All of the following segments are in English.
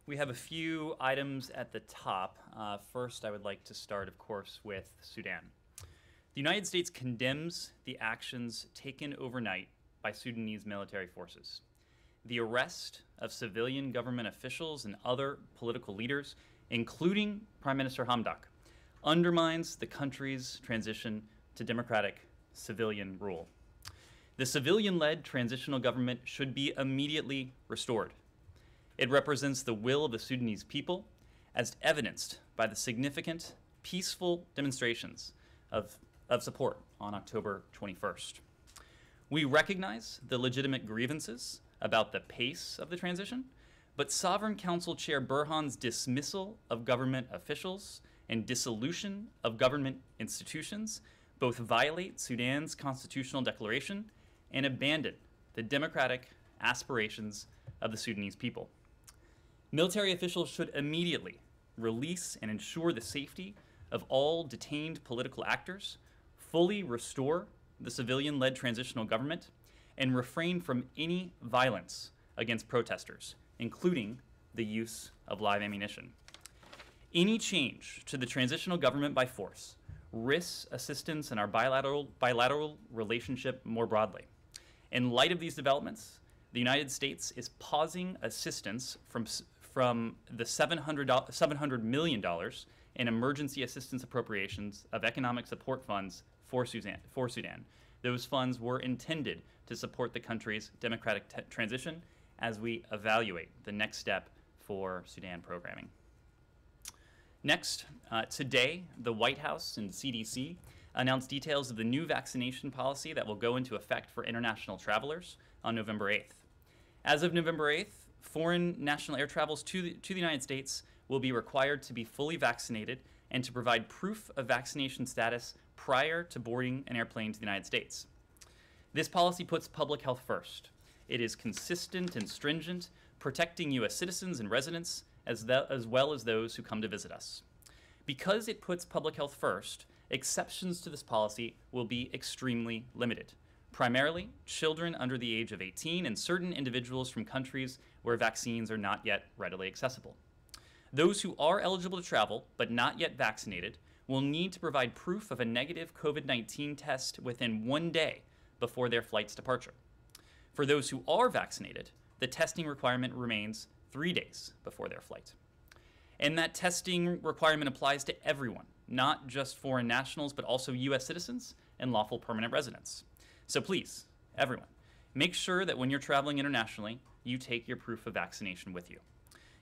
We have a few items at the top. First, I would like to start, of course, with Sudan. The United States condemns the actions taken overnight by Sudanese military forces. The arrest of civilian government officials and other political leaders, including Prime Minister Hamdok, undermines the country's transition to democratic civilian rule. The civilian-led transitional government should be immediately restored. It represents the will of the Sudanese people, as evidenced by the significant, peaceful demonstrations of support on October 21st. We recognize the legitimate grievances about the pace of the transition, but Sovereign Council Chair Burhan's dismissal of government officials and dissolution of government institutions both violate Sudan's constitutional declaration and abandon the democratic aspirations of the Sudanese people. Military officials should immediately release and ensure the safety of all detained political actors, fully restore the civilian-led transitional government, and refrain from any violence against protesters, including the use of live ammunition. Any change to the transitional government by force risks assistance in our bilateral relationship more broadly. In light of these developments, the United States is pausing assistance from the $700 million in emergency assistance appropriations of economic support funds for Sudan. Those funds were intended to support the country's democratic transition as we evaluate the next step for Sudan programming. Next, today, the White House and CDC announced details of the new vaccination policy that will go into effect for international travelers on November 8th. As of November 8th, foreign national air travels to the United States will be required to be fully vaccinated and to provide proof of vaccination status prior to boarding an airplane to the United States. This policy puts public health first. It is consistent and stringent, protecting U.S. citizens and residents as well as those who come to visit us. Because it puts public health first, exceptions to this policy will be extremely limited. Primarily, children under the age of 18 and certain individuals from countries where vaccines are not yet readily accessible. Those who are eligible to travel but not yet vaccinated will need to provide proof of a negative COVID-19 test within 1 day before their flight's departure. For those who are vaccinated, the testing requirement remains 3 days before their flight. And that testing requirement applies to everyone, not just foreign nationals, but also U.S. citizens and lawful permanent residents. So please, everyone, make sure that when you're traveling internationally, you take your proof of vaccination with you.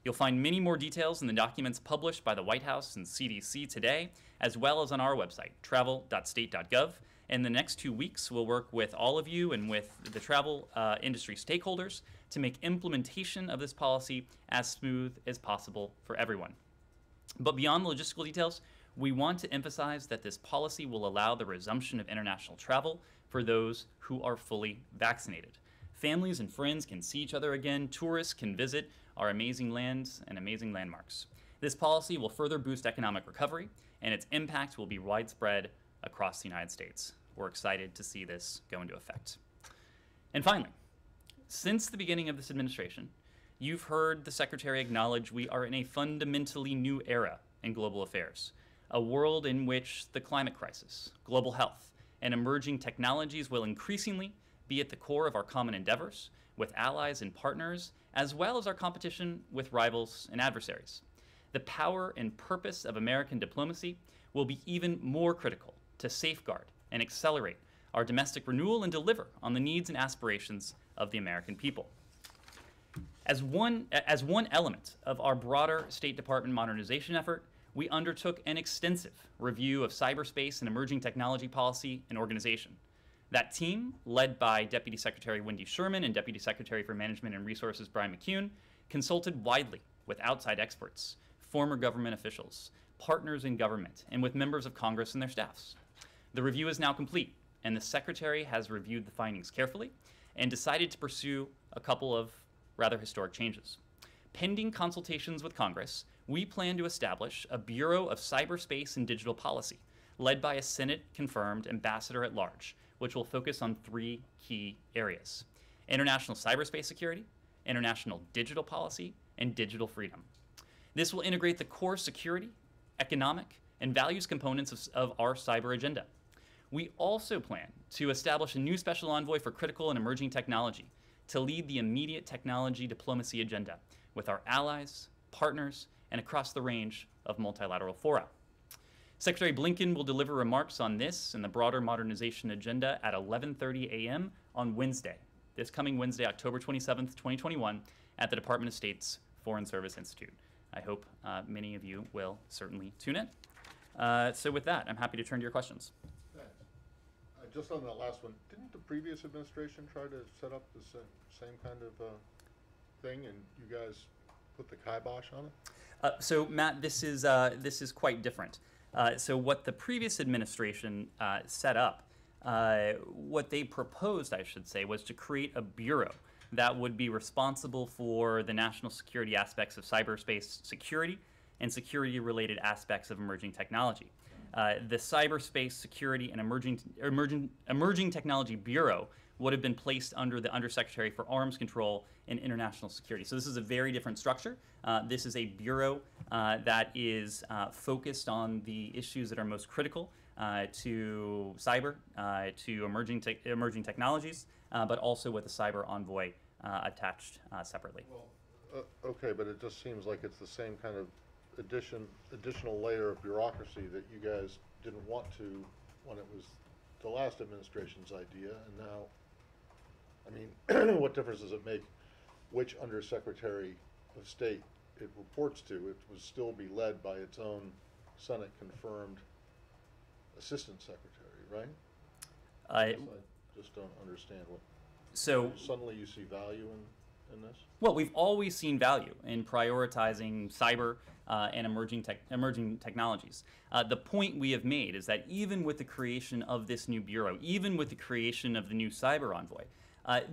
You'll find many more details in the documents published by the White House and CDC today, as well as on our website, travel.state.gov. In the next 2 weeks, we'll work with all of you and with the travel industry stakeholders to make implementation of this policy as smooth as possible for everyone. But beyond the logistical details, we want to emphasize that this policy will allow the resumption of international travel for those who are fully vaccinated. Families and friends can see each other again. Tourists can visit our amazing lands and amazing landmarks. This policy will further boost economic recovery, and its impact will be widespread across the United States. We're excited to see this go into effect. And finally, since the beginning of this administration, you've heard the Secretary acknowledge we are in a fundamentally new era in global affairs, a world in which the climate crisis, global health, and emerging technologies will increasingly be at the core of our common endeavors with allies and partners, as well as our competition with rivals and adversaries. The power and purpose of American diplomacy will be even more critical to safeguard and accelerate our domestic renewal and deliver on the needs and aspirations of the American people. As one element of our broader State Department modernization effort, we undertook an extensive review of cyberspace and emerging technology policy and organization. That team, led by Deputy Secretary Wendy Sherman and Deputy Secretary for Management and Resources Brian McCune, consulted widely with outside experts, former government officials, partners in government, and with members of Congress and their staffs. The review is now complete, and the Secretary has reviewed the findings carefully and decided to pursue a couple of rather historic changes. Pending consultations with Congress, we plan to establish a Bureau of Cyberspace and Digital Policy, led by a Senate-confirmed ambassador at large, which will focus on 3 key areas: international cyberspace security, international digital policy, and digital freedom. This will integrate the core security, economic, and values components of our cyber agenda. We also plan to establish a new special envoy for critical and emerging technology to lead the immediate technology diplomacy agenda with our allies, partners, and across the range of multilateral fora. Secretary Blinken will deliver remarks on this and the broader modernization agenda at 11:30 a.m. on Wednesday, this coming Wednesday, October 27th, 2021, at the Department of State's Foreign Service Institute. I hope many of you will certainly tune in. So with that, I'm happy to turn to your questions. Thanks. Just on that last one, didn't the previous administration try to set up the same kind of thing, and you guys put the kibosh on it? So Matt, this is quite different. So what the previous administration set up, what they proposed, I should say, was to create a bureau that would be responsible for the national security aspects of cyberspace security and security-related aspects of emerging technology. The Cyberspace Security and Emerging Technology Bureau would have been placed under the Undersecretary for Arms Control and International Security. So this is a very different structure. This is a bureau that is focused on the issues that are most critical to cyber, to emerging technologies, but also with a cyber envoy attached separately. Well, okay, but it just seems like it's the same kind of additional layer of bureaucracy that you guys didn't want to when it was the last administration's idea, and now, I mean, what difference does it make which Undersecretary of State it reports to? It would still be led by its own Senate-confirmed Assistant Secretary, right? I just don't understand what. So suddenly you see value in this? Well, we've always seen value in prioritizing cyber and emerging technologies. The point we have made is that even with the creation of this new bureau, even with the creation of the new cyber envoy,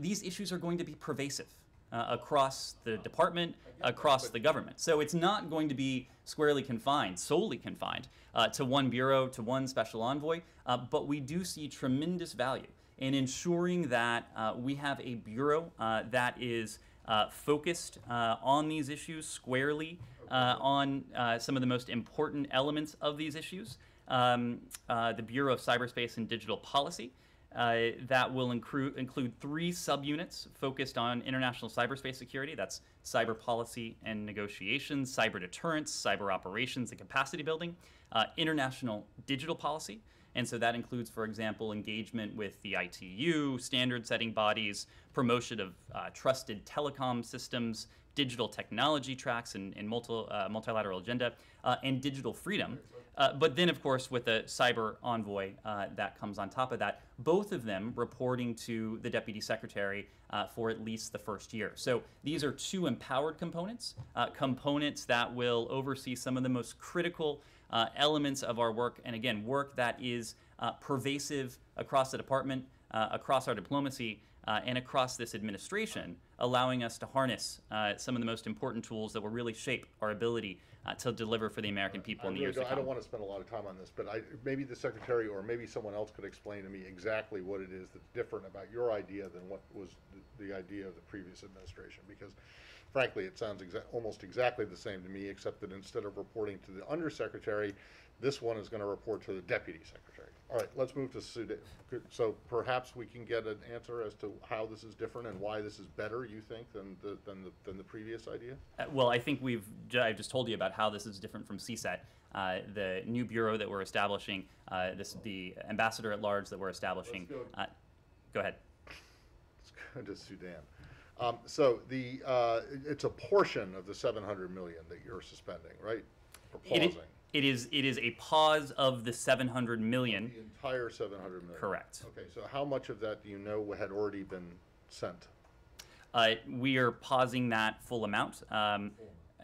these issues are going to be pervasive across the department, across the government. So it's not going to be squarely confined, solely confined to one bureau, to one special envoy, but we do see tremendous value in ensuring that we have a bureau that is focused on these issues squarely, on some of the most important elements of these issues. The Bureau of Cyberspace and Digital Policy that will include 3 subunits focused on international cyberspace security. That's cyber policy and negotiations, cyber deterrence, cyber operations and capacity building, international digital policy. And so that includes, for example, engagement with the ITU, standard-setting bodies, promotion of trusted telecom systems, digital technology tracks and multilateral agenda, and digital freedom. But then, of course, with the cyber envoy that comes on top of that, both of them reporting to the Deputy Secretary for at least the first year. So these are 2 empowered components, components that will oversee some of the most critical elements of our work, and again, work that is pervasive across the department, across our diplomacy, and across this administration, allowing us to harness some of the most important tools that will really shape our ability to deliver for the American people in the years to come. I don't want to spend a lot of time on this, but maybe the Secretary or maybe someone else could explain to me exactly what it is that's different about your idea than what was the idea of the previous administration, because frankly, it sounds almost exactly the same to me, except that instead of reporting to the Undersecretary, this one is going to report to the Deputy Secretary. All right, let's move to Sudan. So perhaps we can get an answer as to how this is different and why this is better, you think, than the previous idea? Well, I think I just told you about how this is different from CSET. The new bureau that we're establishing, the ambassador at large that we're establishing. Go ahead. Let's go to Sudan. So it's a portion of the $700 million that you're suspending, right? Or pausing. It is a pause of the $700 million. The entire $700 million. Correct. Okay, so how much of that do you know had already been sent? We are pausing that full amount.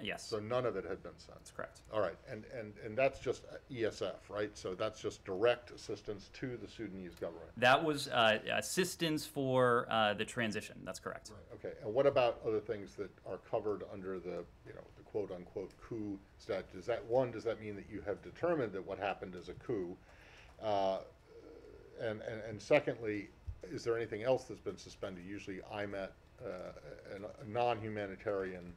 Yes. So none of it had been sent. That's correct. All right, and that's just ESF, right? So that's just direct assistance to the Sudanese government. That was assistance for the transition. That's correct. Right. Okay. And what about other things that are covered under the the quote-unquote coup statute? Does that mean that you have determined that what happened is a coup? And secondly, is there anything else that's been suspended? Usually IMET, a non-humanitarian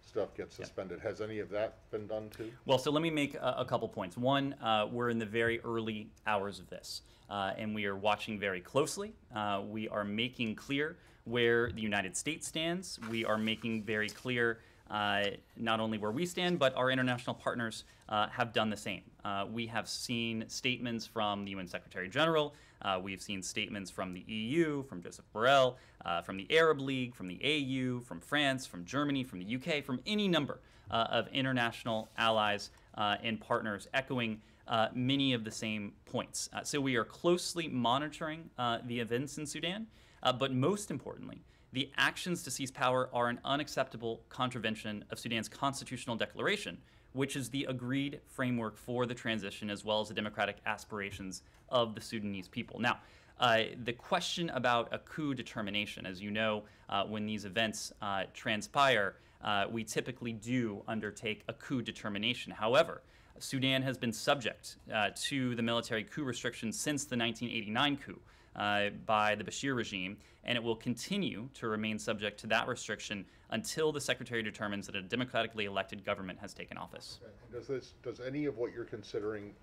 stuff gets suspended. Has any of that been done too? Well, so let me make a couple points. One, we're in the very early hours of this, and we are watching very closely. We are making clear where the United States stands. We are making very clear not only where we stand, but our international partners have done the same. We have seen statements from the UN Secretary General. We've seen statements from the EU, from Joseph Borrell, from the Arab League, from the AU, from France, from Germany, from the UK, from any number of international allies and partners echoing many of the same points. So we are closely monitoring the events in Sudan, but most importantly, the actions to seize power are an unacceptable contravention of Sudan's constitutional declaration, which is the agreed framework for the transition as well as the democratic aspirations of the Sudanese people. Now, the question about a coup determination, as you know, when these events transpire, we typically do undertake a coup determination. However, Sudan has been subject to the military coup restrictions since the 1989 coup by the Bashir regime, and it will continue to remain subject to that restriction until the Secretary determines that a democratically elected government has taken office. Okay. Does any of what you're considering,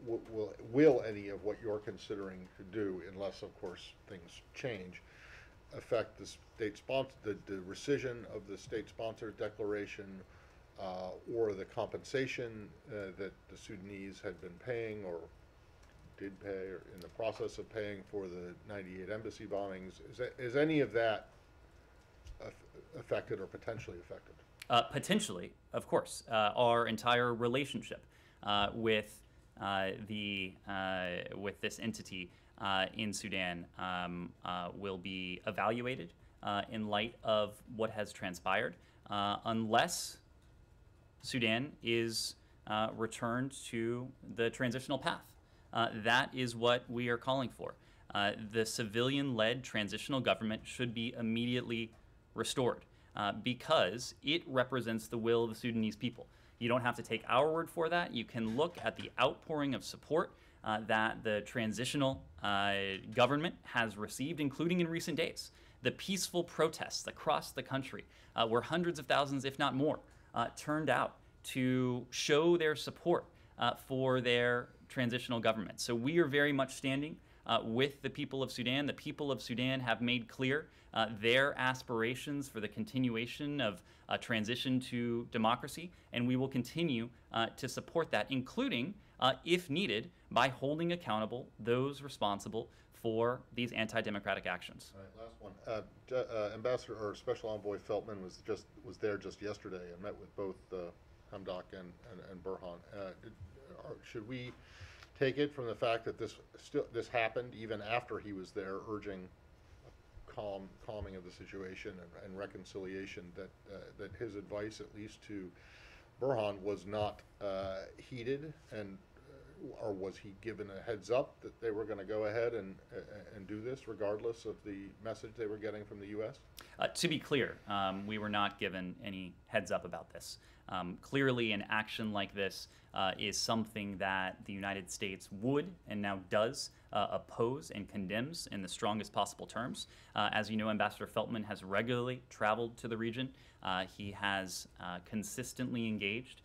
will any of what you're considering to do, unless of course things change, affect the state sponsor, the rescission of the state-sponsored declaration, or the compensation that the Sudanese had been paying or did pay or in the process of paying for the 98 embassy bombings? Is any of that affected or potentially affected? Potentially, of course. Our entire relationship with this entity in Sudan will be evaluated in light of what has transpired, unless Sudan is returned to the transitional path. That is what we are calling for. The civilian-led transitional government should be immediately restored because it represents the will of the Sudanese people. You don't have to take our word for that. You can look at the outpouring of support that the transitional government has received, including in recent days. The peaceful protests across the country, where hundreds of thousands, if not more, turned out to show their support for their transitional government. So we are very much standing with the people of Sudan. The people of Sudan have made clear their aspirations for the continuation of transition to democracy, and we will continue to support that, including, if needed, by holding accountable those responsible for these anti-democratic actions. All right, last one. Ambassador or Special Envoy Feltman was there just yesterday and met with both Hamdok and Burhan. Should we take it from the fact that this happened even after he was there, urging calming of the situation and reconciliation, that his advice, at least to Burhan, was not heeded, and or was he given a heads up that they were going to go ahead and do this regardless of the message they were getting from the U.S.? To be clear, we were not given any heads up about this. Clearly, an action like this is something that the United States would and now does oppose and condemns in the strongest possible terms. As you know, Ambassador Feltman has regularly traveled to the region. He has consistently engaged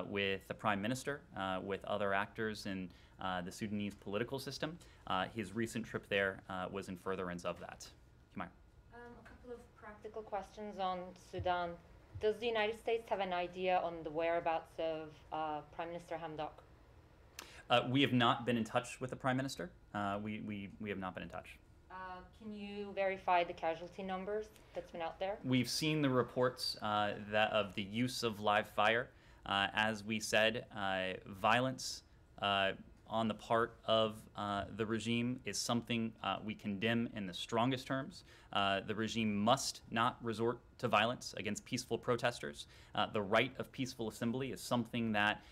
with the Prime Minister, with other actors in the Sudanese political system. His recent trip there was in furtherance of that. Humayra. A couple of practical questions on Sudan. Does the United States have an idea on the whereabouts of Prime Minister Hamdok? We have not been in touch with the Prime Minister. We have not been in touch. Can you verify the casualty numbers that's been out there? We've seen the reports of the use of live fire. As we said, violence on the part of the regime is something we condemn in the strongest terms. The regime must not resort to violence against peaceful protesters. The right of peaceful assembly is something that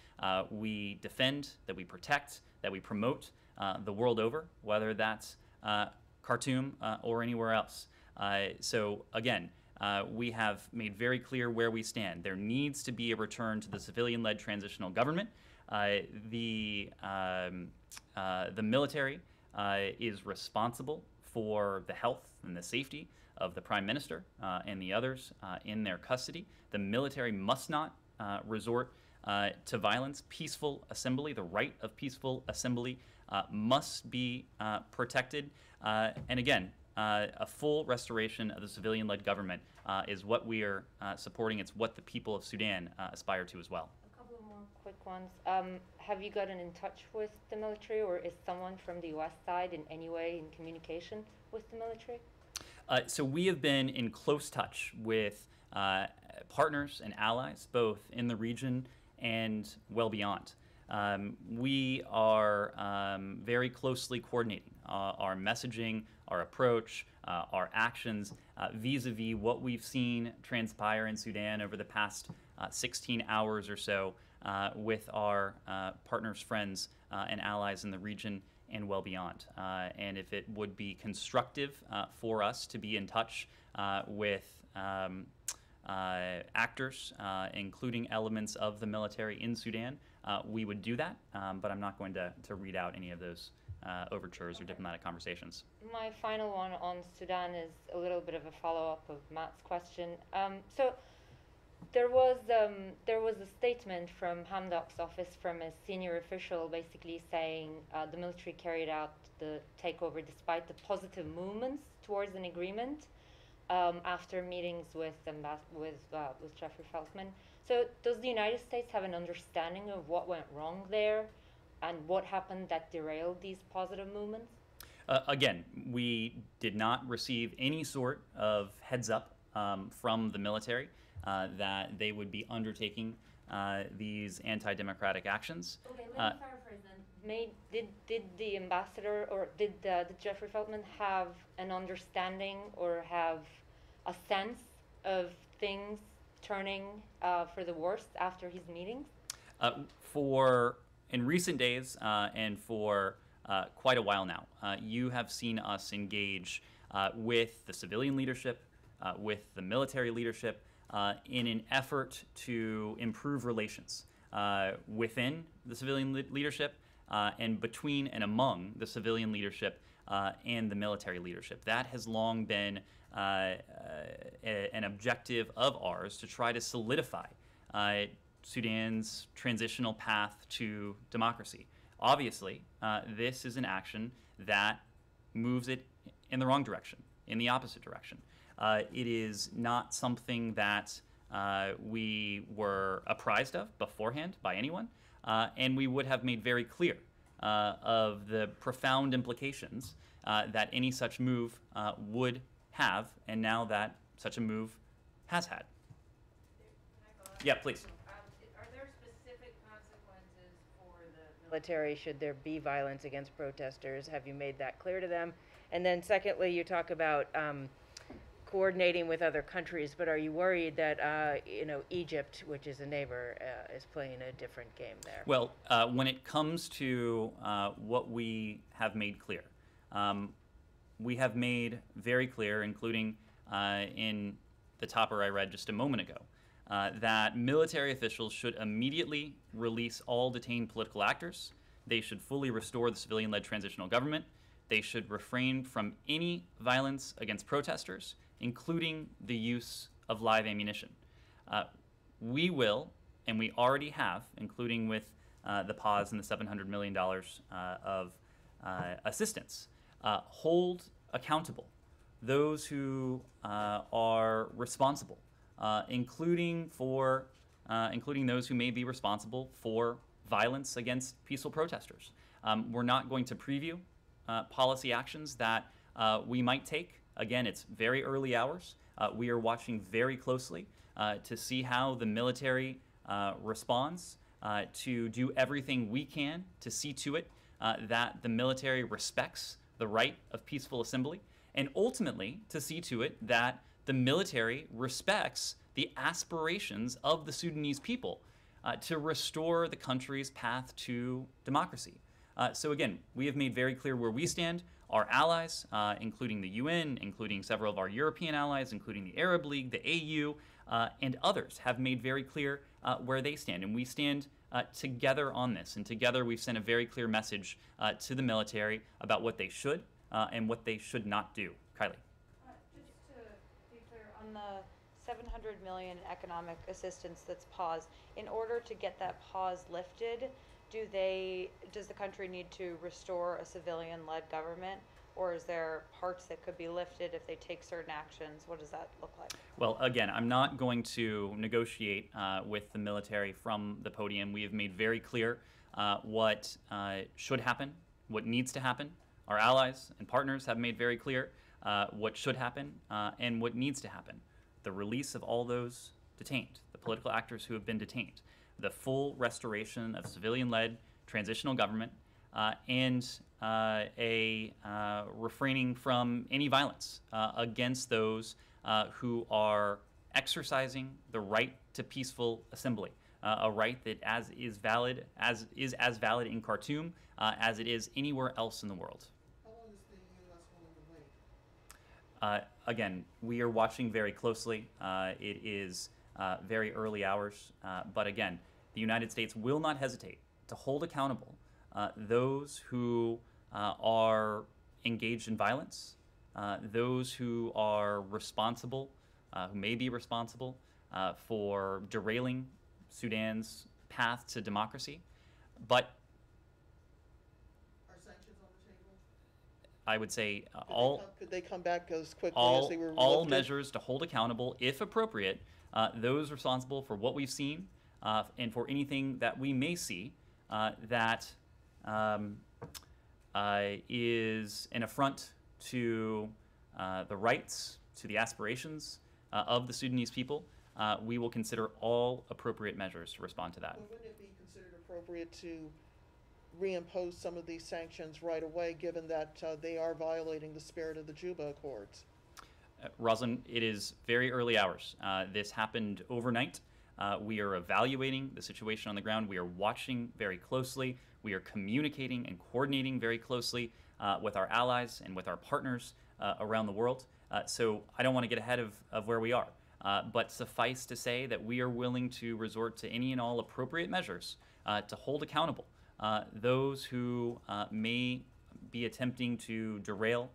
we defend, that we protect, that we promote the world over, whether that's Khartoum or anywhere else. So again, we have made very clear where we stand. There needs to be a return to the civilian-led transitional government. The military is responsible for the health and the safety of the Prime Minister and the others in their custody. The military must not resort to violence. Peaceful assembly, the right of peaceful assembly, must be protected. And again, a full restoration of the civilian-led government is what we are supporting. It's what the people of Sudan aspire to as well. A couple of more quick ones. Have you gotten in touch with the military, or is someone from the U.S. side in any way in communication with the military? So we have been in close touch with partners and allies, both in the region and well beyond. We are very closely coordinating our messaging, our approach, our actions vis-a-vis what we've seen transpire in Sudan over the past 16 hours or so with our partners, friends, and allies in the region and well beyond. And if it would be constructive for us to be in touch with actors, including elements of the military in Sudan, we would do that, but I'm not going to read out any of those overtures or diplomatic conversations. My final one on Sudan is a little bit of a follow-up of Matt's question. So there was a statement from Hamdok's office from a senior official basically saying the military carried out the takeover despite the positive movements towards an agreement after meetings with Jeffrey Feltman. So does the United States have an understanding of what went wrong there and what happened that derailed these positive movements? Again, we did not receive any sort of heads up from the military that they would be undertaking these anti-democratic actions. Okay, let me paraphrase then. Did the ambassador or did Jeffrey Feltman have an understanding or have a sense of things turning for the worst after his meetings? In recent days and for quite a while now, you have seen us engage with the civilian leadership, with the military leadership, in an effort to improve relations within the civilian leadership and between and among the civilian leadership and the military leadership. That has long been an objective of ours to try to solidify Sudan's transitional path to democracy. Obviously, this is an action that moves it in the wrong direction, in the opposite direction. It is not something that we were apprised of beforehand by anyone, and we would have made very clear of the profound implications that any such move would have, and now that such a move has had. Yeah, please. Are there specific consequences for the military should there be violence against protesters? Have you made that clear to them? And then secondly, you talk about coordinating with other countries, but are you worried that Egypt, which is a neighbor, is playing a different game there? Well, when it comes to what we have made clear, we have made very clear, including in the topper I read just a moment ago, that military officials should immediately release all detained political actors. They should fully restore the civilian-led transitional government. They should refrain from any violence against protesters, including the use of live ammunition. We will, and we already have, including with the pause and the $700 million of assistance, hold accountable those who are responsible, including those who may be responsible for violence against peaceful protesters. We're not going to preview policy actions that we might take. Again, it's very early hours. We are watching very closely to see how the military responds, to do everything we can to see to it that the military respects the right of peaceful assembly, and ultimately to see to it that the military respects the aspirations of the Sudanese people to restore the country's path to democracy. So again, we have made very clear where we stand. Our allies, including the UN, including several of our European allies, including the Arab League, the AU, and others, have made very clear where they stand. And we stand together on this. And together we've sent a very clear message to the military about what they should and what they should not do. Kylie. Just to $700 million in economic assistance that's paused. In order to get that pause lifted, does the country need to restore a civilian-led government, or is there parts that could be lifted if they take certain actions? What does that look like? Well, again, I'm not going to negotiate with the military from the podium. We have made very clear what should happen, what needs to happen. Our allies and partners have made very clear what should happen and what needs to happen. The release of all those detained, the political actors who have been detained, the full restoration of civilian-led transitional government, and refraining from any violence against those who are exercising the right to peaceful assembly, a right that is as valid in Khartoum as it is anywhere else in the world. How long is the U.S. willing to wait? Again, we are watching very closely. It is very early hours, but again, the United States will not hesitate to hold accountable those who are engaged in violence, those who are responsible, who may be responsible for derailing Sudan's path to democracy. But Are sanctions on the table? I would say Could they come back as quickly as they were all lifted? measures to hold accountable, if appropriate, those responsible for what we've seen and for anything that we may see that is an affront to the rights, to the aspirations of the Sudanese people. We will consider all appropriate measures to respond to that. Well, wouldn't it be considered appropriate to reimpose some of these sanctions right away, given that they are violating the spirit of the Juba Accords? Rosalind, it is very early hours. This happened overnight. We are evaluating the situation on the ground. We are watching very closely. We are communicating and coordinating very closely with our allies and with our partners around the world. So I don't want to get ahead of where we are. But suffice to say that we are willing to resort to any and all appropriate measures to hold accountable those who may be attempting to derail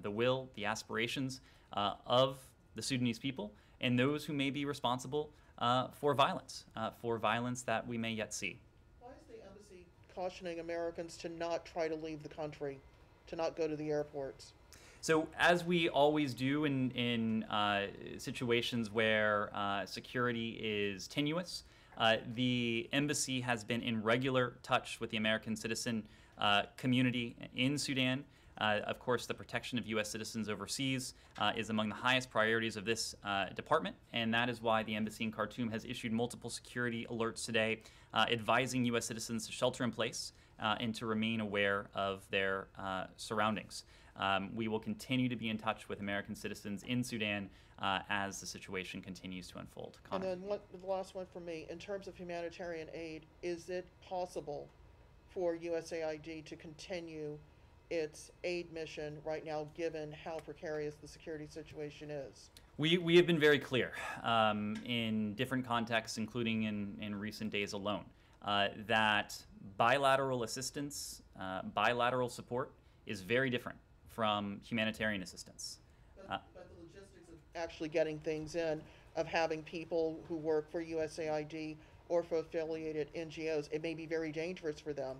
the will, the aspirations of the Sudanese people, and those who may be responsible for violence that we may yet see. Why is the embassy cautioning Americans to not try to leave the country, to not go to the airports? So, as we always do in situations where security is tenuous, the embassy has been in regular touch with the American citizen community in Sudan. Of course, the protection of U.S. citizens overseas is among the highest priorities of this department, and that is why the embassy in Khartoum has issued multiple security alerts today, advising U.S. citizens to shelter in place and to remain aware of their surroundings. We will continue to be in touch with American citizens in Sudan as the situation continues to unfold. Connor. And then the last one for me, in terms of humanitarian aid, is it possible for USAID to continue its aid mission right now, given how precarious the security situation is? We have been very clear in different contexts, including in recent days alone, that bilateral assistance, bilateral support is very different from humanitarian assistance. But the logistics of actually getting things in, of having people who work for USAID or for affiliated NGOs, it may be very dangerous for them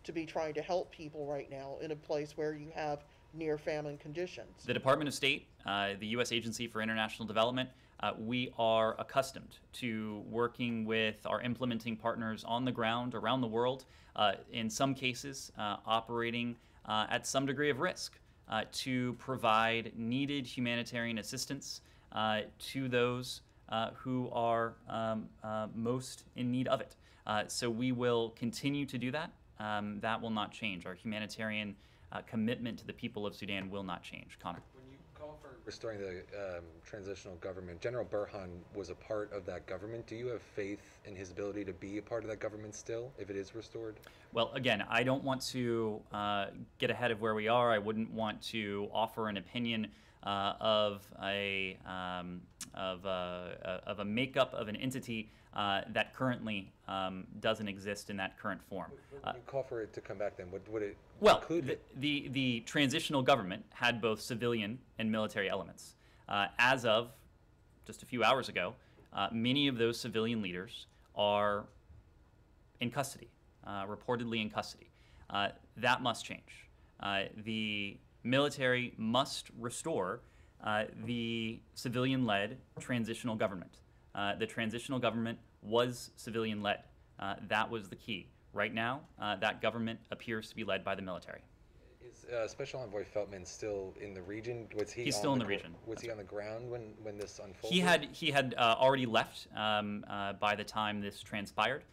to be trying to help people right now in a place where you have near famine conditions. The Department of State, the U.S. Agency for International Development, we are accustomed to working with our implementing partners on the ground around the world, in some cases operating at some degree of risk to provide needed humanitarian assistance to those who are most in need of it. So we will continue to do that. That will not change. Our humanitarian commitment to the people of Sudan will not change. Connor. When you call for restoring the transitional government, General Burhan was a part of that government. Do you have faith in his ability to be a part of that government still, if it is restored? Well, again, I don't want to get ahead of where we are. I wouldn't want to offer an opinion of a makeup of an entity that currently doesn't exist in that current form. When you call for it to come back, then what would it Well, include? the transitional government had both civilian and military elements. As of just a few hours ago, many of those civilian leaders are in custody, reportedly in custody. That must change. The military must restore the civilian-led transitional government. The transitional government was civilian-led. That was the key. Right now, that government appears to be led by the military. Is Special Envoy Feltman still in the region? Was he? He's still in the region. Was he on the ground when this unfolded? He had already left by the time this transpired.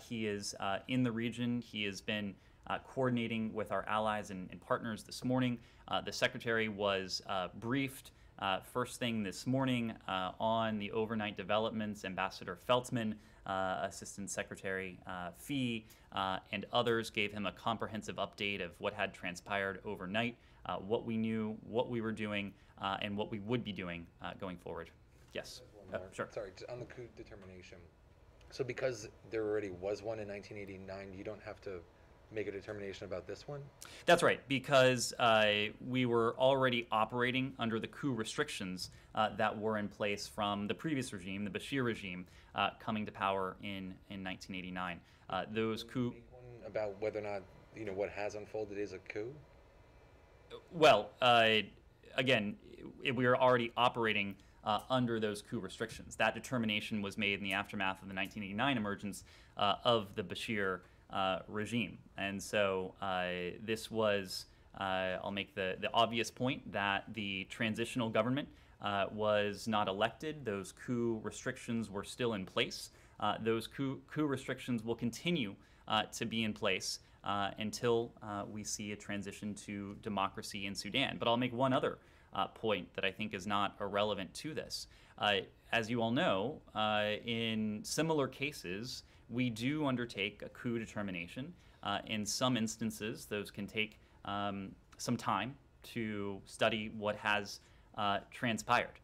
He is in the region. He has been coordinating with our allies and partners this morning. The secretary was briefed first thing this morning on the overnight developments. Ambassador Feltman, Assistant Secretary Fee, and others gave him a comprehensive update of what had transpired overnight, what we knew, what we were doing, and what we would be doing going forward. Yes. Sure. Sorry, on the coup determination. So because there already was one in 1989, you don't have to make a determination about this one? That's right, because we were already operating under the coup restrictions that were in place from the previous regime, the Bashir regime, coming to power in 1989. Those coup... Make one about whether or not, what has unfolded is a coup? Well, again, we were already operating under those coup restrictions. That determination was made in the aftermath of the 1989 emergence of the Bashir regime. And so this was, I'll make the obvious point that the transitional government was not elected. Those coup restrictions were still in place. Those coup restrictions will continue to be in place until we see a transition to democracy in Sudan. But I'll make one other point that I think is not irrelevant to this. As you all know, in similar cases, we do undertake a coup determination. In some instances, those can take some time to study what has transpired.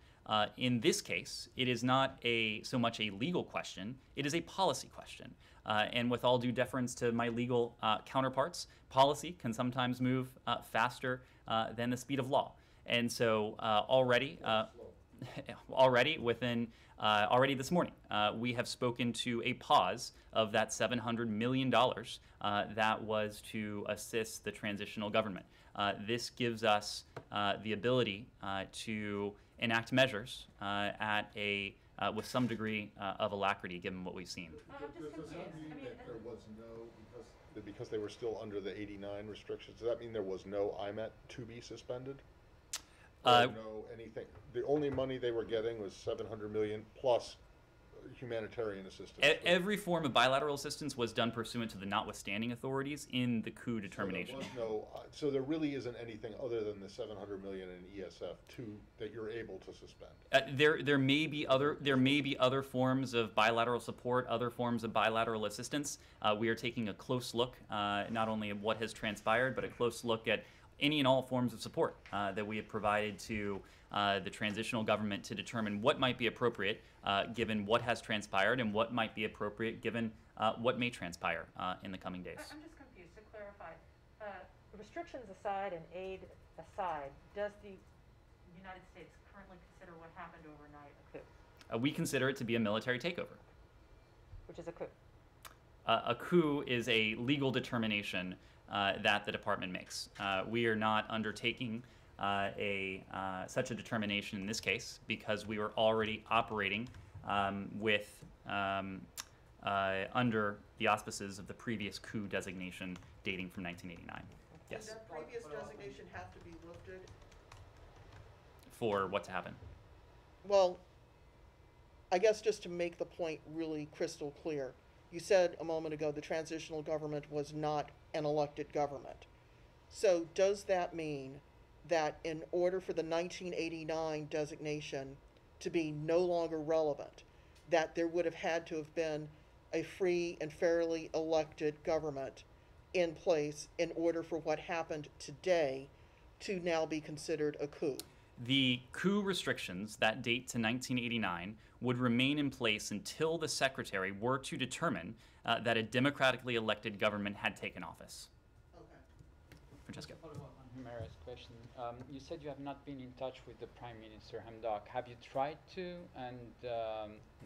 In this case, it is not so much a legal question, it is a policy question. And with all due deference to my legal counterparts, policy can sometimes move faster than the speed of law. And so already this morning, we have spoken to a pause of that $700 million that was to assist the transitional government. This gives us the ability to enact measures with some degree of alacrity, given what we've seen. Does that mean that there was because they were still under the 89 restrictions, does that mean there was no IMET to be suspended? No anything. The only money they were getting was $700 million plus humanitarian assistance. Every form of bilateral assistance was done pursuant to the notwithstanding authorities in the coup determination. So there really isn't anything other than the $700 million in ESF that you're able to suspend. There may be other forms of bilateral support, other forms of bilateral assistance. We are taking a close look, not only at what has transpired, but a close look at any and all forms of support that we have provided to the transitional government to determine what might be appropriate given what has transpired and what might be appropriate given what may transpire in the coming days. I'm just confused. To clarify, restrictions aside and aid aside, does the United States currently consider what happened overnight a coup? We consider it to be a military takeover. Which is a coup? A coup is a legal determination that the department makes. We are not undertaking such a determination in this case because we were already operating under the auspices of the previous coup designation dating from 1989. Yes. Does that previous designation have to be lifted? For what to happen? Well, I guess just to make the point really crystal clear, you said a moment ago the transitional government was not an elected government. So does that mean that in order for the 1989 designation to be no longer relevant, that there would have had to have been a free and fairly elected government in place in order for what happened today to now be considered a coup? The coup restrictions that date to 1989 would remain in place until the secretary were to determine that a democratically elected government had taken office. Okay. Francesca. Follow up on humorous question. You said you have not been in touch with the Prime Minister Hamdok. Have you tried to and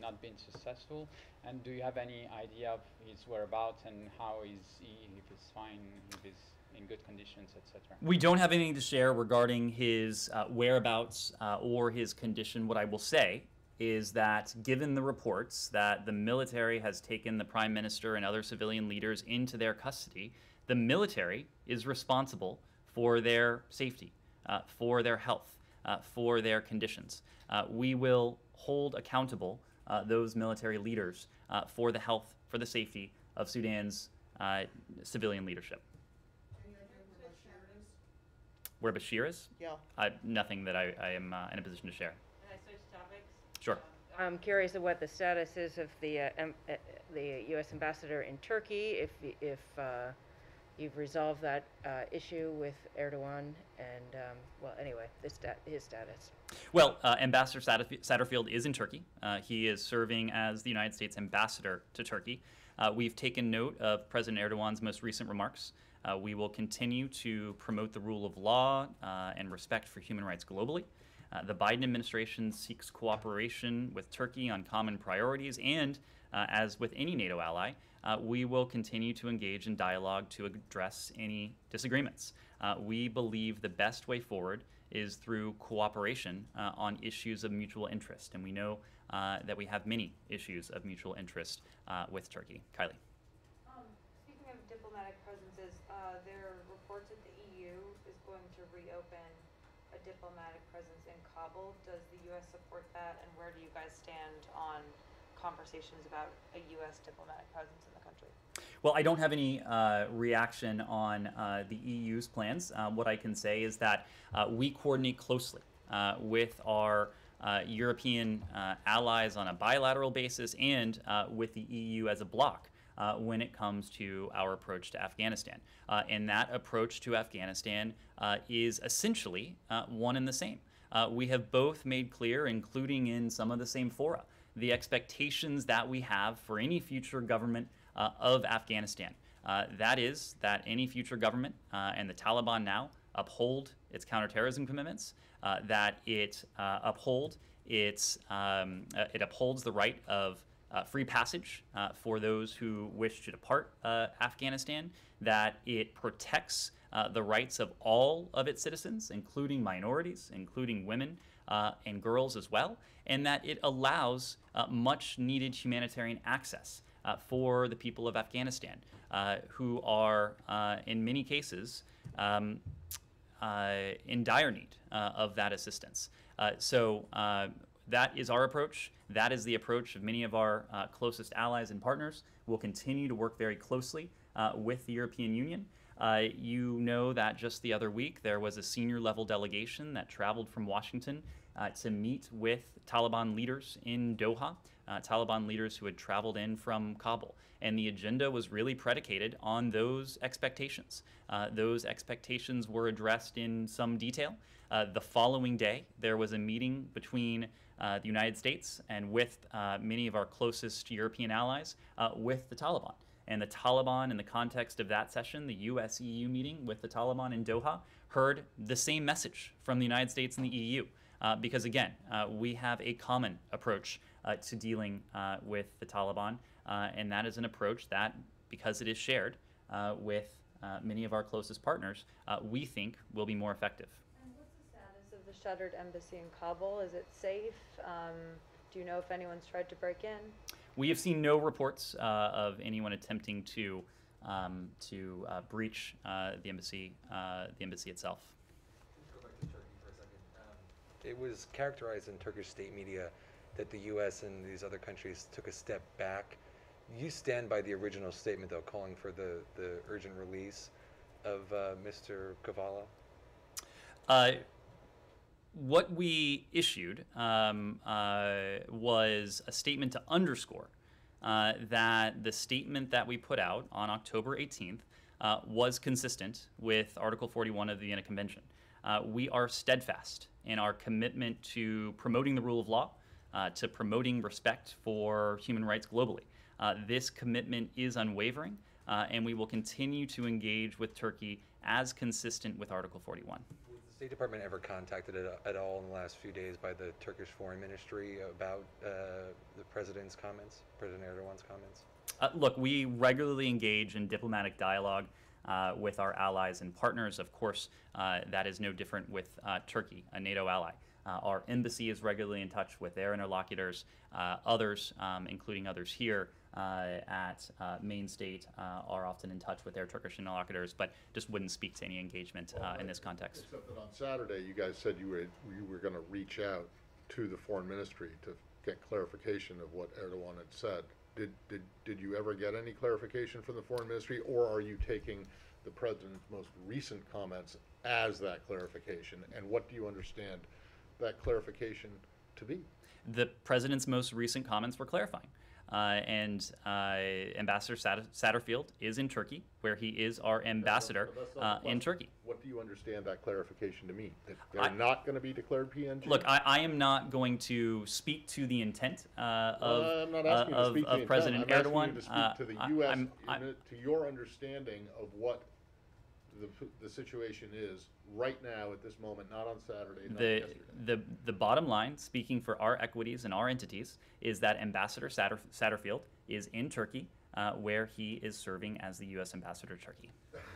not been successful? And do you have any idea of his whereabouts and how is he, if he's fine, if he's in good conditions, etc.? We don't have anything to share regarding his whereabouts or his condition. What I will say is that given the reports that the military has taken the Prime Minister and other civilian leaders into their custody, the military is responsible for their safety, for their health, for their conditions. We will hold accountable those military leaders for the health, for the safety of Sudan's civilian leadership. Where Bashir is? Yeah. Nothing that I am in a position to share. Can I switch topics? Sure. I'm curious of what the status is of the U.S. ambassador in Turkey, if you've resolved that issue with Erdogan, and well, anyway, his status. Well, Ambassador Satterfield is in Turkey. He is serving as the United States ambassador to Turkey. We've taken note of President Erdogan's most recent remarks. We will continue to promote the rule of law and respect for human rights globally. The Biden administration seeks cooperation with Turkey on common priorities, and as with any NATO ally, we will continue to engage in dialogue to address any disagreements. We believe the best way forward is through cooperation on issues of mutual interest, and we know that we have many issues of mutual interest with Turkey. Kylie. Speaking of diplomatic presences, there are reports that the EU is going to reopen a diplomatic presence in Kabul. Does the U.S. support that, and where do you guys stand on conversations about a U.S. diplomatic presence in the country? Well, I don't have any reaction on the EU's plans. What I can say is that we coordinate closely with our European allies on a bilateral basis and with the EU as a bloc when it comes to our approach to Afghanistan. And that approach to Afghanistan is essentially one and the same. We have both made clear, including in some of the same fora, the expectations that we have for any future government of Afghanistan. That is that any future government and the Taliban now uphold its counterterrorism commitments, that it upholds the right of free passage for those who wish to depart Afghanistan, that it protects the rights of all of its citizens, including minorities, including women and girls as well, and that it allows much needed humanitarian access for the people of Afghanistan, who are, in many cases, in dire need of that assistance. So that is our approach. That is the approach of many of our closest allies and partners. We'll continue to work very closely with the European Union. You know that just the other week there was a senior level delegation that traveled from Washington to meet with Taliban leaders in Doha, Taliban leaders who had traveled in from Kabul. And the agenda was really predicated on those expectations. Those expectations were addressed in some detail. The following day, there was a meeting between the United States and with many of our closest European allies with the Taliban. And the Taliban, in the context of that session, the US-EU meeting with the Taliban in Doha, heard the same message from the United States and the EU. Because again, we have a common approach to dealing with the Taliban, and that is an approach that, because it is shared with many of our closest partners, we think will be more effective. And what's the status of the shuttered embassy in Kabul? Is it safe? Do you know if anyone's tried to break in? We have seen no reports of anyone attempting to breach the embassy itself. Let's go back to Turkey for a second. It was characterized in Turkish state media that the U.S. and these other countries took a step back. You stand by the original statement, though, calling for the urgent release of Mr. Kavala? What we issued was a statement to underscore that the statement that we put out on October 18th was consistent with Article 41 of the Vienna Convention. We are steadfast in our commitment to promoting the rule of law, to promoting respect for human rights globally. This commitment is unwavering, and we will continue to engage with Turkey as consistent with Article 41. Was the State Department ever contacted at all in the last few days by the Turkish Foreign Ministry about the President's comments, President Erdogan's comments? Look, we regularly engage in diplomatic dialogue with our allies and partners. Of course, that is no different with Turkey, a NATO ally. Our embassy is regularly in touch with their interlocutors. Others, including others here at Maine State, are often in touch with their Turkish interlocutors, but just wouldn't speak to any engagement in this context. Except that on Saturday, you guys said you were going to reach out to the foreign ministry to get clarification of what Erdogan had said. Did you ever get any clarification from the foreign ministry, or are you taking the president's most recent comments as that clarification? And what do you understand that clarification to be? The president's most recent comments were clarifying. And Ambassador Satterfield is in Turkey, where he is our ambassador in Turkey. What do you understand that clarification to mean? That they're not going to be declared PNG? Look, I am not going to speak to the intent I'm not asking you to speak to the intent. President I'm Erdogan. asking you to speak to the U.S. To your understanding of what the situation is right now at this moment, not on Saturday, not yesterday. The bottom line, speaking for our equities and our entities, is that Ambassador Satterfield is in Turkey, where he is serving as the U.S. Ambassador to Turkey.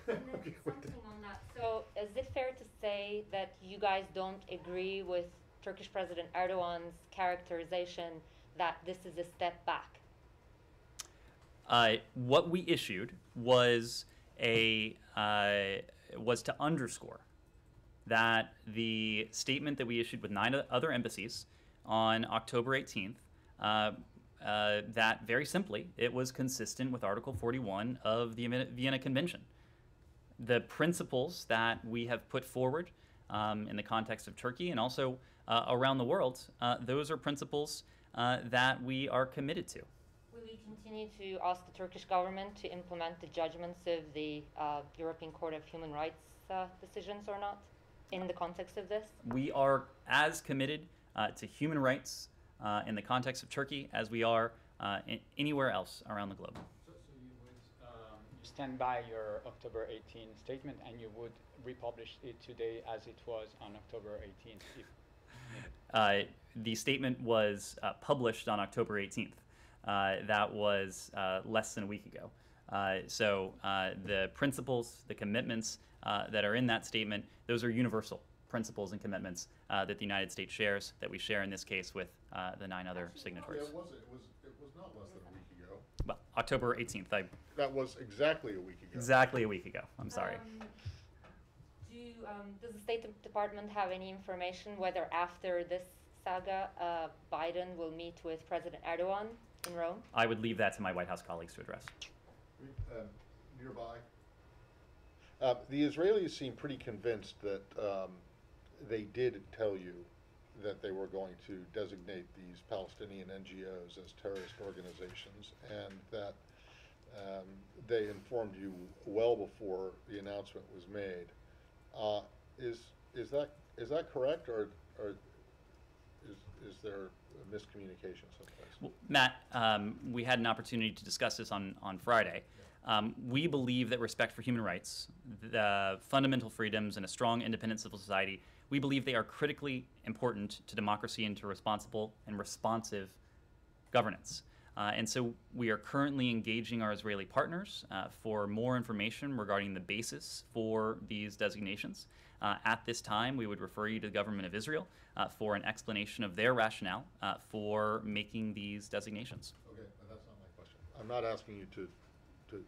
Something on that. So, is it fair to say that you guys don't agree with Turkish President Erdogan's characterization that this is a step back? What we issued was was to underscore that the statement that we issued with 9 other embassies on October 18th, that very simply, it was consistent with Article 41 of the Vienna Convention. The principles that we have put forward in the context of Turkey and also around the world, those are principles that we are committed to. Will you continue to ask the Turkish government to implement the judgments of the European Court of Human Rights decisions or not in the context of this? We are as committed to human rights in the context of Turkey as we are anywhere else around the globe. So you would you stand by your October 18 statement and you would republish it today as it was on October 18th? The statement was published on October 18th. That was less than a week ago. So the principles, the commitments that are in that statement, those are universal principles and commitments that the United States shares, that we share in this case with the 9 other signatories. Yeah, it was not less than a week ago. Well, October 18th. That was exactly a week ago. Exactly a week ago. I'm sorry. Does the State Department have any information whether after this saga, Biden will meet with President Erdogan in Rome? I would leave that to my White House colleagues to address. Nearby. The Israelis seem pretty convinced that they did tell you that they were going to designate these Palestinian NGOs as terrorist organizations, and that they informed you well before the announcement was made. Is that correct, or is there a miscommunication someplace? Well, Matt, we had an opportunity to discuss this on Friday. We believe that respect for human rights, the fundamental freedoms, and a strong, independent civil society, we believe they are critically important to democracy and to responsible and responsive governance. And so we are currently engaging our Israeli partners for more information regarding the basis for these designations. At this time, we would refer you to the government of Israel for an explanation of their rationale for making these designations. Okay, but that's not my question. I'm not asking you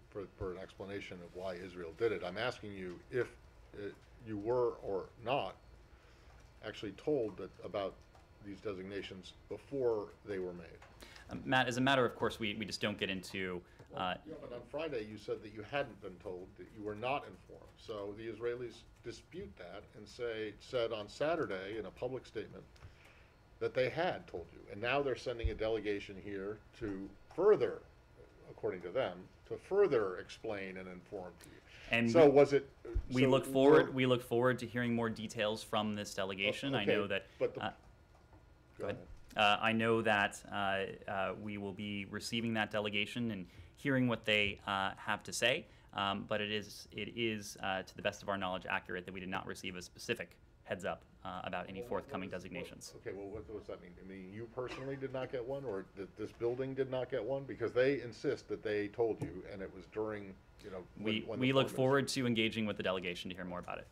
for an explanation of why Israel did it. I'm asking you if you were or not actually told about these designations before they were made. Matt, as a matter of course, we just don't get into... Yeah, but on Friday you said that you hadn't been told, that you were not informed. So the Israelis dispute that and said on Saturday in a public statement that they had told you. And now they're sending a delegation here to further, according to them, to further explain and inform to you. And so was it... We look forward to hearing more details from this delegation. Okay, I know that... But go ahead. I know that we will be receiving that delegation and hearing what they have to say. But it is to the best of our knowledge, accurate that we did not receive a specific heads up about any forthcoming designations. Okay, well, what does that mean? I mean, you personally did not get one, or that this building did not get one? Because they insist that they told you, and it was during, you know, when We the look form forward to engaging with the delegation to hear more about it.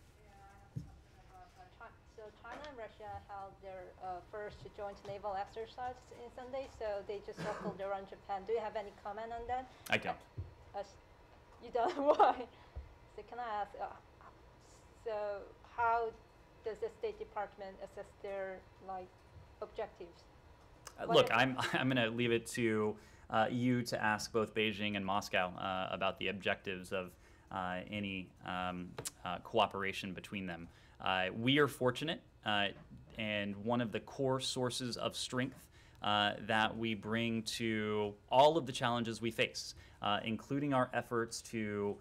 So China and Russia held their first joint naval exercise in Sunday, so they just circled around Japan. Do you have any comment on that? I don't. You don't? Why? So can I ask, so how does the State Department assess their, like, objectives? Look, I'm going to leave it to you to ask both Beijing and Moscow about the objectives of any cooperation between them. We are fortunate, and one of the core sources of strength that we bring to all of the challenges we face, including our efforts to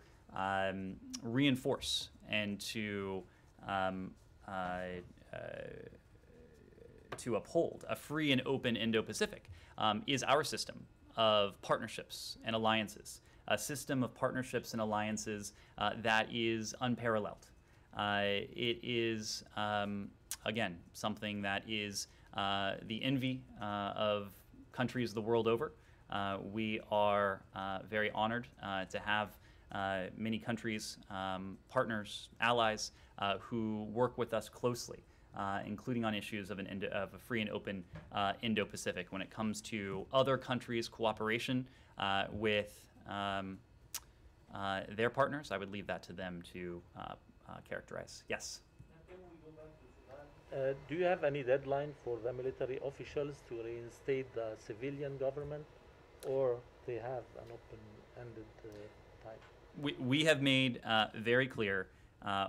reinforce and to uphold a free and open Indo-Pacific, is our system of partnerships and alliances, a system of partnerships and alliances that is unparalleled. It is, again, something that is the envy of countries the world over. We are very honored to have many countries, partners, allies who work with us closely, including on issues of a free and open Indo-Pacific. When it comes to other countries' cooperation with their partners, I would leave that to them to characterize. Yes? Do you have any deadline for the military officials to reinstate the civilian government, or they have an open-ended time? We have made very clear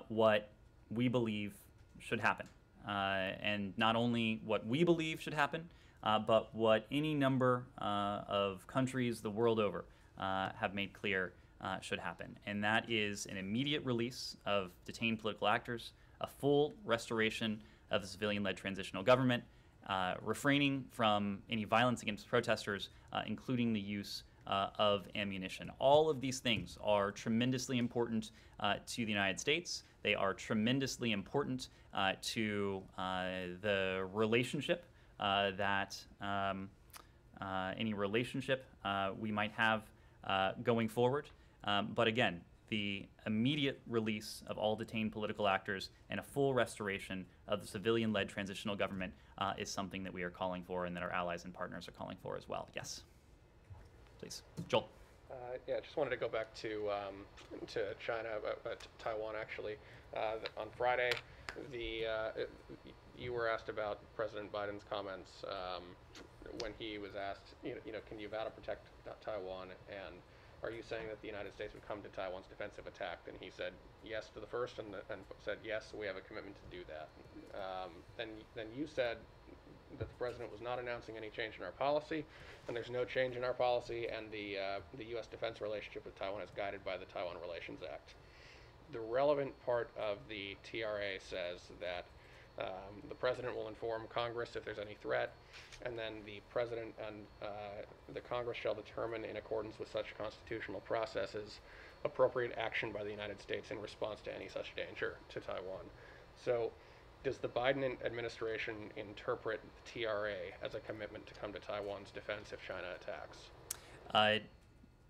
what we believe should happen. And not only what we believe should happen, but what any number of countries the world over have made clear should happen. And that is an immediate release of detained political actors, a full restoration of the civilian-led transitional government, refraining from any violence against protesters, including the use of ammunition. All of these things are tremendously important to the United States. They are tremendously important to the relationship that any relationship we might have going forward. But again, the immediate release of all detained political actors and a full restoration of the civilian-led transitional government is something that we are calling for and that our allies and partners are calling for as well. Yes. Please. Joel. Yeah, just wanted to go back to China, Taiwan actually. On Friday, you were asked about President Biden's comments when he was asked, can you vow to protect Taiwan, and are you saying that the United States would come to Taiwan's defensive attack? And he said yes to the first, and said yes, we have a commitment to do that. Then you said that the president was not announcing any change in our policy, and there's no change in our policy, and the U.S. defense relationship with Taiwan is guided by the Taiwan Relations Act. The relevant part of the TRA says that the president will inform Congress if there's any threat, and then the president and the Congress shall determine, in accordance with such constitutional processes, appropriate action by the United States in response to any such danger to Taiwan. So, does the Biden administration interpret the TRA as a commitment to come to Taiwan's defense if China attacks?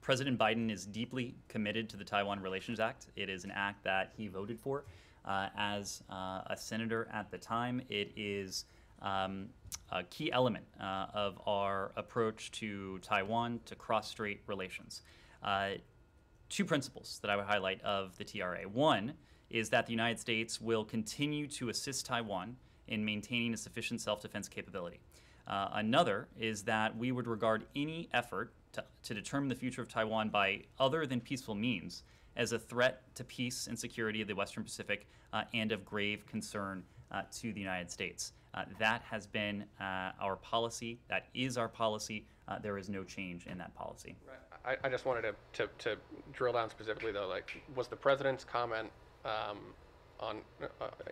President Biden is deeply committed to the Taiwan Relations Act. It is an act that he voted for as a senator at the time. It is a key element of our approach to Taiwan, to cross-strait relations. Two principles that I would highlight of the TRA. One is that the United States will continue to assist Taiwan in maintaining a sufficient self-defense capability. Another is that we would regard any effort to determine the future of Taiwan by other than peaceful means as a threat to peace and security of the Western Pacific and of grave concern to the United States. That has been our policy. That is our policy. There is no change in that policy. Right. I just wanted to drill down specifically, though. Like, was the president's comment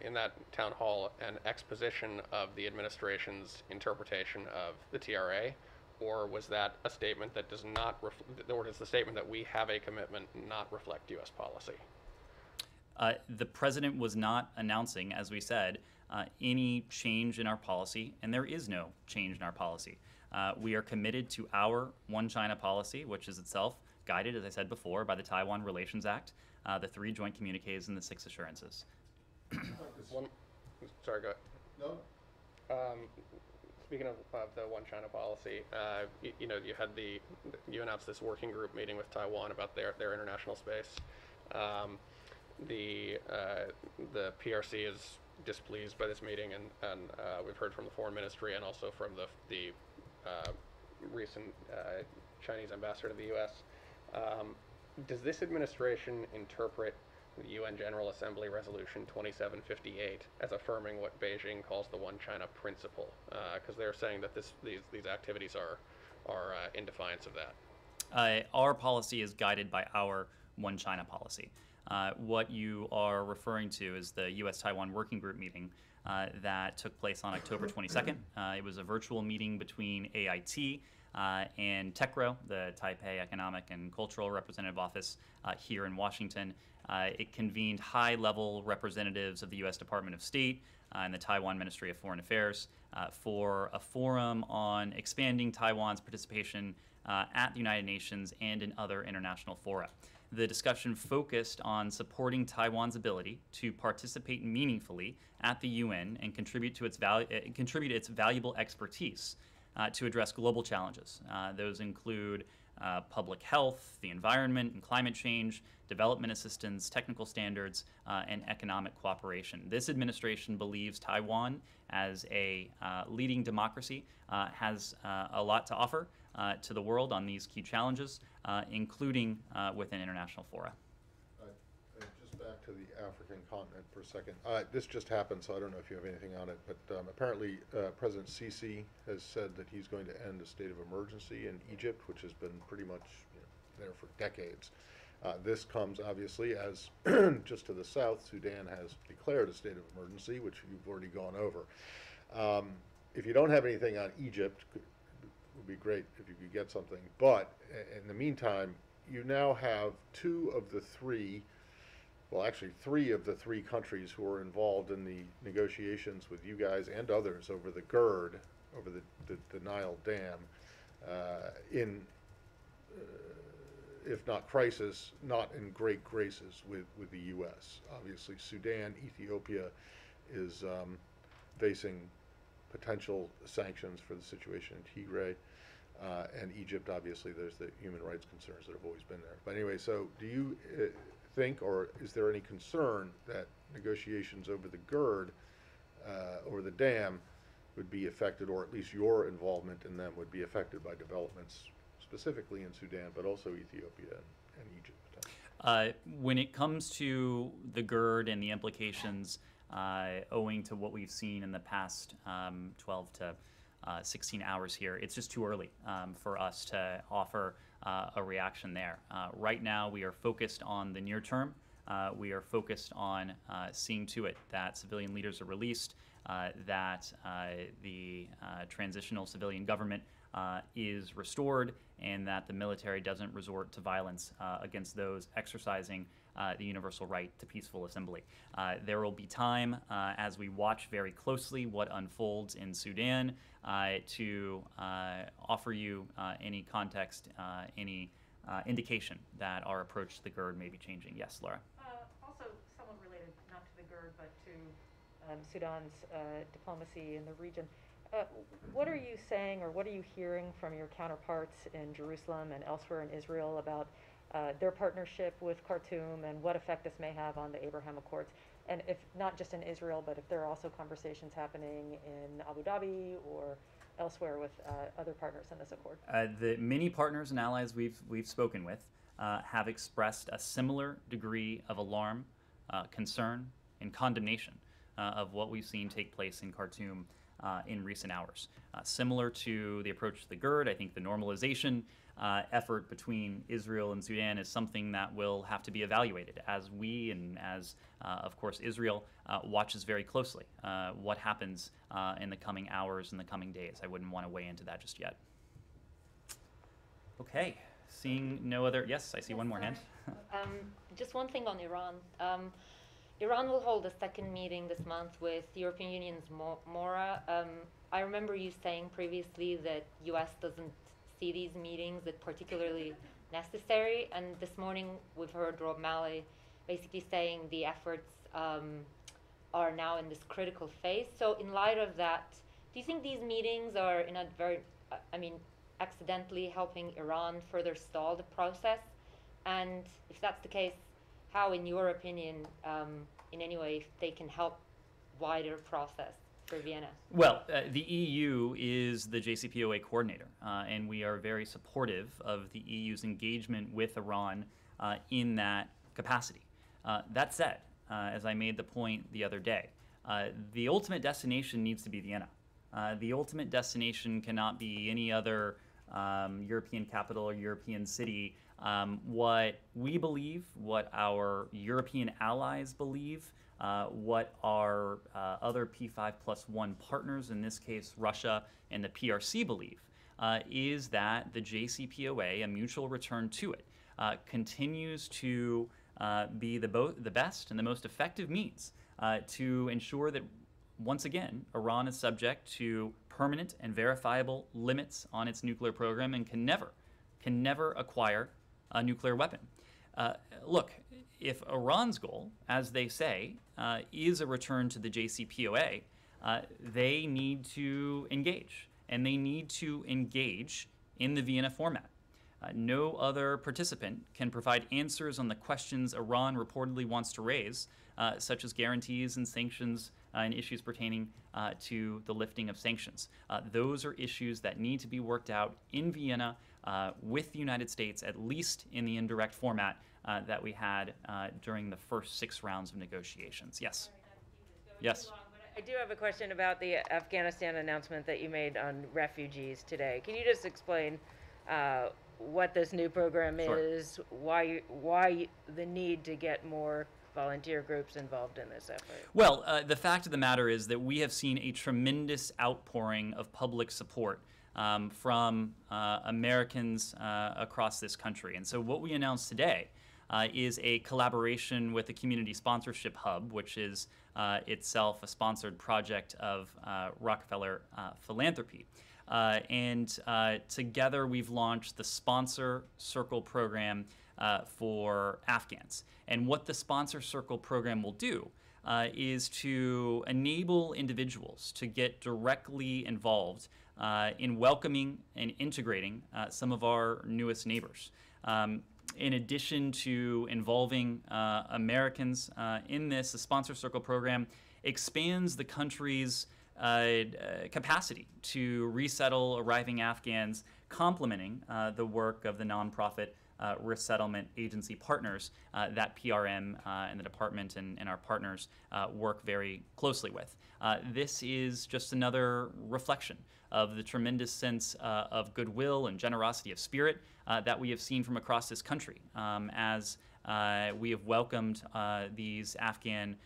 in that town hall an exposition of the administration's interpretation of the TRA, or was that a statement that does not, or does the statement that we have a commitment not reflect U.S. policy? The president was not announcing, as we said, any change in our policy, and there is no change in our policy. We are committed to our One China policy, which is itself guided, as I said before, by the Taiwan Relations Act, the 3 joint communiques, and the 6 assurances. Sorry, go ahead. No? Speaking of the One China policy, you announced this working group meeting with Taiwan about their international space. The PRC is displeased by this meeting, and we've heard from the Foreign Ministry and also from the recent Chinese ambassador to the U.S. Does this administration interpret the UN General Assembly Resolution 2758 as affirming what Beijing calls the One China principle? Because they're saying that these activities are in defiance of that. Our policy is guided by our One China policy. What you are referring to is the U.S.-Taiwan Working Group meeting that took place on October 22nd. It was a virtual meeting between AIT and TECRO, the Taipei Economic and Cultural Representative Office here in Washington. It convened high-level representatives of the U.S. Department of State and the Taiwan Ministry of Foreign Affairs for a forum on expanding Taiwan's participation at the United Nations and in other international fora. The discussion focused on supporting Taiwan's ability to participate meaningfully at the UN and contribute its valuable expertise to address global challenges. Those include public health, the environment and climate change, development assistance, technical standards, and economic cooperation. This administration believes Taiwan, as a leading democracy, has a lot to offer to the world on these key challenges, including within international fora. Just back to the African continent for a second. This just happened, so I don't know if you have anything on it, but apparently President Sisi has said that he's going to end a state of emergency in Egypt, which has been pretty much there for decades. This comes obviously as just to the south, Sudan has declared a state of emergency, which you've already gone over. If you don't have anything on Egypt, it would be great if you could get something. But in the meantime, you now have 2 of the 3, well, actually 3 of the 3 countries who are involved in the negotiations with you guys and others over the GERD, over the Nile Dam, in if not crisis, not in great graces with the U.S. Obviously, Sudan, Ethiopia is facing potential sanctions for the situation in Tigray, and Egypt, obviously, there's the human rights concerns that have always been there. But anyway, so do you think, or is there any concern that negotiations over the GERD, over the dam, would be affected, or at least your involvement in them would be affected by developments specifically in Sudan, but also Ethiopia and Egypt? When it comes to the GERD and the implications owing to what we've seen in the past 12 to 16 hours here, it's just too early for us to offer a reaction there. Right now, we are focused on the near term. We are focused on seeing to it that civilian leaders are released, that the transitional civilian government is restored, and that the military doesn't resort to violence against those exercising the universal right to peaceful assembly. There will be time as we watch very closely what unfolds in Sudan to offer you any context, any indication that our approach to the GERD may be changing. Yes, Laura? Also, somewhat related, not to the GERD, but to Sudan's diplomacy in the region. What are you saying, or what are you hearing from your counterparts in Jerusalem and elsewhere in Israel about their partnership with Khartoum and what effect this may have on the Abraham Accords? And if not just in Israel, but if there are also conversations happening in Abu Dhabi or elsewhere with other partners in this accord? The many partners and allies we've spoken with have expressed a similar degree of alarm, concern, and condemnation of what we've seen take place in Khartoum in recent hours. Similar to the approach to the GERD, I think the normalization effort between Israel and Sudan is something that will have to be evaluated as we and as, of course, Israel watches very closely what happens in the coming hours and the coming days. I wouldn't want to weigh into that just yet. Okay, seeing no other, yes, I see one more hand. Just one thing on Iran. Iran will hold a second meeting this month with the European Union's MORA. I remember you saying previously that U.S. doesn't see these meetings as particularly necessary, and this morning we've heard Rob Malley basically saying the efforts are now in this critical phase. So in light of that, do you think these meetings are in a very, accidentally helping Iran further stall the process? And if that's the case, how, in your opinion, in any way, they can help wider process for Vienna? Well, the EU is the JCPOA coordinator, and we are very supportive of the EU's engagement with Iran in that capacity. That said, as I made the point the other day, the ultimate destination needs to be Vienna. The ultimate destination cannot be any other European capital or European city. What we believe, what our European allies believe, what our other P5+1 partners, in this case Russia and the PRC, believe, is that the JCPOA, a mutual return to it, continues to be the best and the most effective means to ensure that, once again, Iran is subject to permanent and verifiable limits on its nuclear program and can never acquire a nuclear weapon. Look, if Iran's goal, as they say, is a return to the JCPOA, they need to engage, and they need to engage in the Vienna format. No other participant can provide answers on the questions Iran reportedly wants to raise, such as guarantees and sanctions and issues pertaining to the lifting of sanctions. Those are issues that need to be worked out in Vienna with the United States, at least in the indirect format that we had during the first 6 rounds of negotiations. Yes. Yes. I do have a question about the Afghanistan announcement that you made on refugees today. Can you just explain what this new program is, why the need to get more volunteer groups involved in this effort? Well, the fact of the matter is that we have seen a tremendous outpouring of public support from Americans across this country. And so what we announced today is a collaboration with the Community Sponsorship Hub, which is itself a sponsored project of Rockefeller Philanthropy. And together we've launched the Sponsor Circle program for Afghans. And what the Sponsor Circle program will do is to enable individuals to get directly involved in welcoming and integrating some of our newest neighbors. In addition to involving Americans in this, the Sponsor Circle program expands the country's capacity to resettle arriving Afghans, complementing the work of the nonprofit resettlement agency partners that PRM and the department and our partners work very closely with. This is just another reflection of the tremendous sense of goodwill and generosity of spirit that we have seen from across this country as we have welcomed these Afghan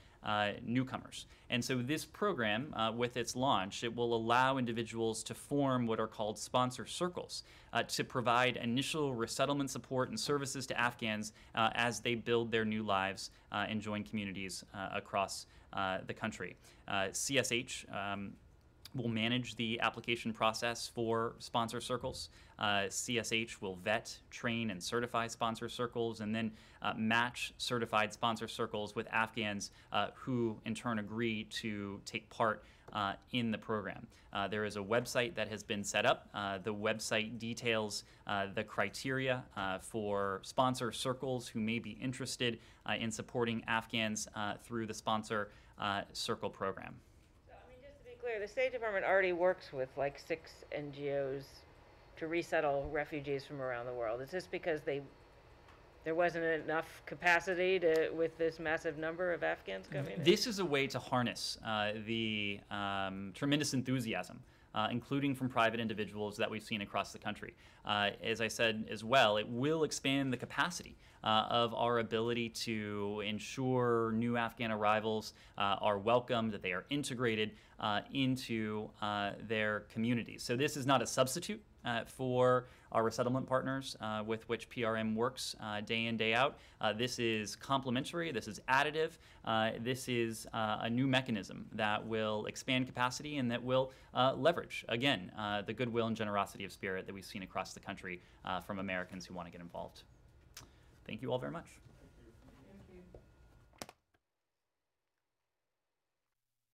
newcomers. And so this program, with its launch, it will allow individuals to form what are called sponsor circles to provide initial resettlement support and services to Afghans as they build their new lives and join communities across the country. CSH will manage the application process for sponsor circles. CSH will vet, train, and certify sponsor circles, and then match certified sponsor circles with Afghans who in turn agree to take part in the program. There is a website that has been set up. The website details the criteria for sponsor circles who may be interested in supporting Afghans through the Sponsor Circle program. Clear, the State Department already works with like 6 NGOs to resettle refugees from around the world. Is this because there wasn't enough capacity with this massive number of Afghans coming in? This is a way to harness the tremendous enthusiasm, including from private individuals that we've seen across the country. As I said as well, it will expand the capacity of our ability to ensure new Afghan arrivals are welcomed, that they are integrated into their communities. So this is not a substitute for our resettlement partners with which PRM works day in, day out. This is complementary, this is additive, this is a new mechanism that will expand capacity and that will leverage, again, the goodwill and generosity of spirit that we've seen across the country from Americans who want to get involved. Thank you all very much.